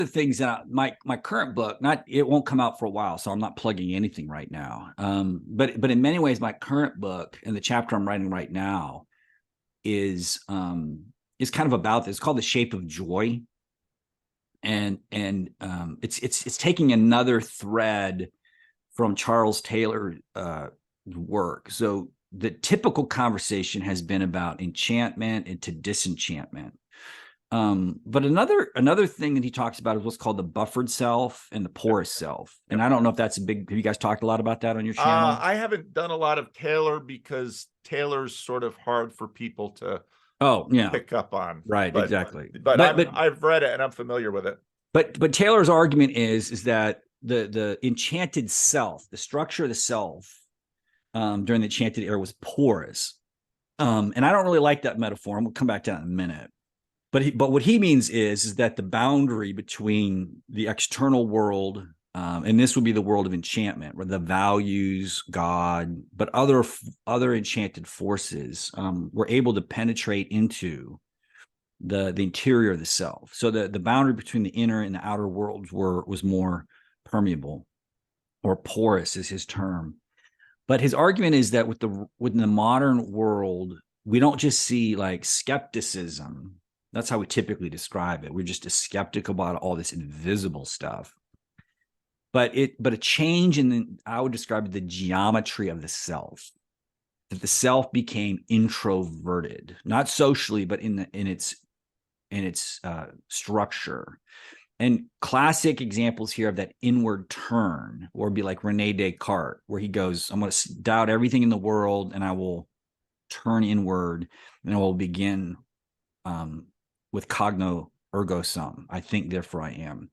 the things that my current book, it won't come out for a while, so I'm not plugging anything right now. But in many ways, my current book and the chapter I'm writing right now is kind of about this. It's called The Shape of Joy, and it's taking another thread from Charles Taylor's work. So the typical conversation has been about enchantment into disenchantment. But another thing that he talks about is what's called the buffered self and the porous self. And I don't know if that's have you guys talked a lot about that on your channel? I haven't done a lot of Taylor because Taylor's sort of hard for people to pick up on. Right, exactly. But I've read it and I'm familiar with it. But Taylor's argument is that the enchanted self, the structure of the self during the enchanted era was porous. And I don't really like that metaphor. And we'll come back to that in a minute. But what he means is that the boundary between the external world, and this would be the world of enchantment, where the values, God, but other enchanted forces were able to penetrate into the interior of the self. So the boundary between the inner and the outer worlds was more permeable, or porous is his term. But his argument is that within the modern world, we don't just see like skepticism. That's how we typically describe it. We're just skeptical about all this invisible stuff. But a change I would describe it, the geometry of the self. That the self became introverted, not socially, but in its structure. And classic examples here of that inward turn, or be like Rene Descartes, where he goes, I'm going to doubt everything in the world, and I will turn inward, and I will begin with cogno ergo sum. I think, therefore I am.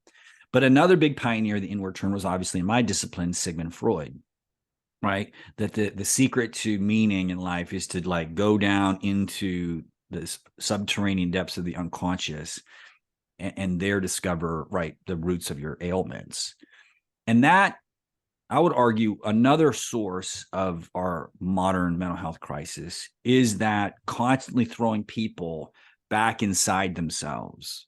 But another big pioneer of the inward turn was obviously in my discipline, Sigmund Freud, right? That the secret to meaning in life is to like go down into the subterranean depths of the unconscious and there discover, right, the roots of your ailments. And that, I would argue, another source of our modern mental health crisis is that constantly throwing people back inside themselves.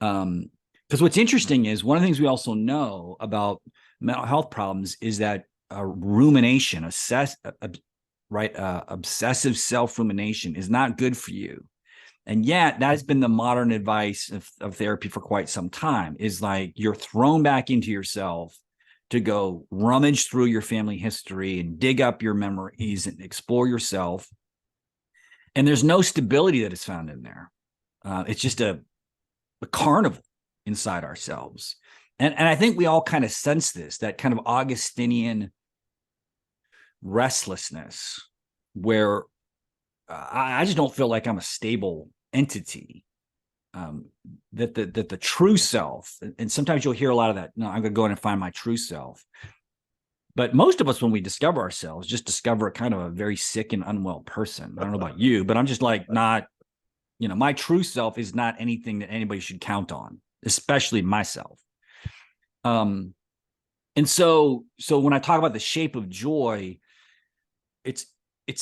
Because what's interesting is one of the things we also know about mental health problems is that rumination, obsessive self-rumination is not good for you. And yet that's been the modern advice of therapy for quite some time, is like you're thrown back into yourself to go rummage through your family history and dig up your memories and explore yourself. And there's no stability that is found in there. It's just a carnival inside ourselves. And I think we all kind of sense this, that kind of Augustinian restlessness where I just don't feel like I'm a stable entity. That the true self, and sometimes you'll hear a lot of that, no, I'm going to go in and find my true self. But most of us, when we discover ourselves, just discover a kind of a very sick and unwell person. I don't know about you, but I'm just like not, my true self is not anything that anybody should count on, especially myself. And so when I talk about the shape of joy, it's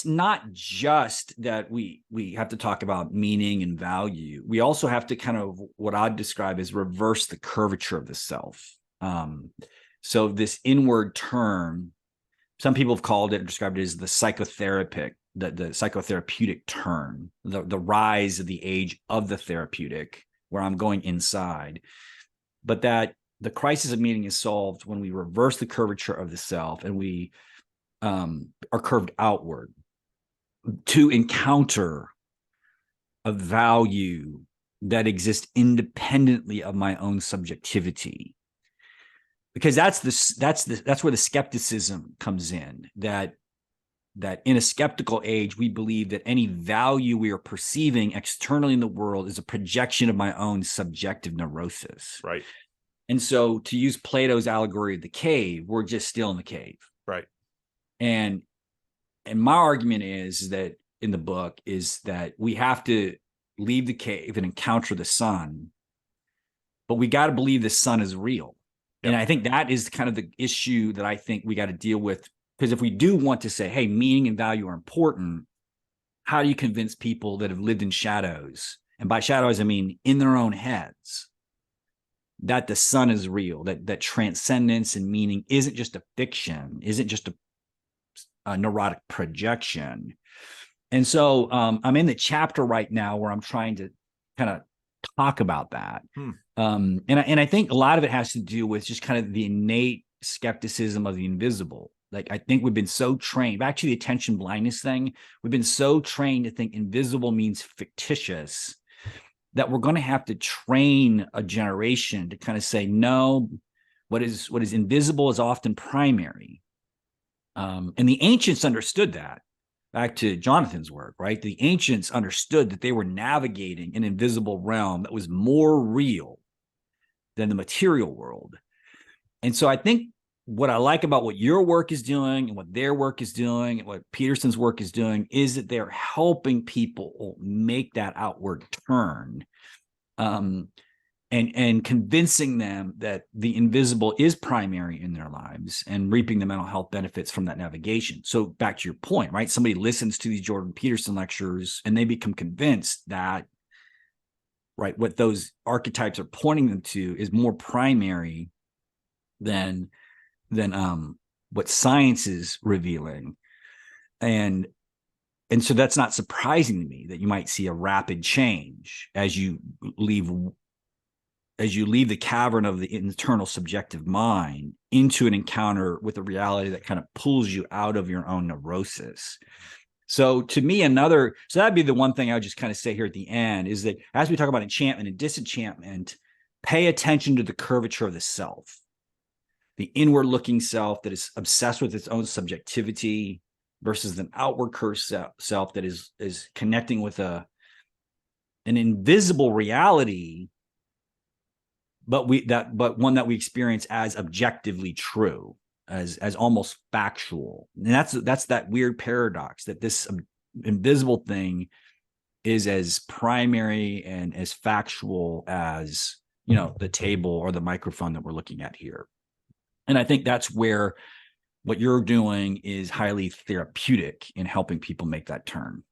not just that we have to talk about meaning and value. We also have to kind of, what I'd describe as, reverse the curvature of the self. So this inward turn, some people have called it, described it as the psychotherapeutic turn, the rise of the age of the therapeutic, where I'm going inside. But that the crisis of meaning is solved when we reverse the curvature of the self and we are curved outward to encounter a value that exists independently of my own subjectivity. Because that's where the skepticism comes in, that in a skeptical age, we believe that any value we are perceiving externally in the world is a projection of my own subjective neurosis. Right. And so, to use Plato's allegory of the cave, we're just still in the cave. Right. And my argument is that in the book is that we have to leave the cave and encounter the sun, but we got to believe the sun is real. Yep. And I think that is kind of the issue that I think we got to deal with, because if we do want to say, hey, meaning and value are important, how do you convince people that have lived in shadows? And by shadows, I mean in their own heads, that the sun is real, that transcendence and meaning isn't just a fiction, isn't just a neurotic projection. And so I'm in the chapter right now where I'm trying to kind of talk about that. And I think a lot of it has to do with just kind of the innate skepticism of the invisible. Like, I think we've been so trained, back to the attention blindness thing, we've been so trained to think invisible means fictitious that we're going to have to train a generation to kind of say, no, what is invisible is often primary. And the ancients understood that. Back to Jonathan's work, right? The ancients understood that they were navigating an invisible realm that was more real than the material world. And so I think what I like about what your work is doing and what their work is doing and what Peterson's work is doing is that they're helping people make that outward turn, and convincing them that the invisible is primary in their lives and reaping the mental health benefits from that navigation. So back to your point, right? Somebody listens to these Jordan Peterson lectures and they become convinced that, right, what those archetypes are pointing them to is more primary than what science is revealing. And so that's not surprising to me that you might see a rapid change as you leave the cavern of the internal subjective mind into an encounter with a reality that kind of pulls you out of your own neurosis. So to me, so that'd be the one thing I would just kind of say here at the end, is that as we talk about enchantment and disenchantment, pay attention to the curvature of the self, the inward looking self that is obsessed with its own subjectivity versus an outward curved self that is connecting with an invisible reality, but one that we experience as objectively true, as almost factual. And that's that weird paradox that this invisible thing is as primary and as factual as, the table or the microphone that we're looking at here. And I think that's where what you're doing is highly therapeutic in helping people make that turn.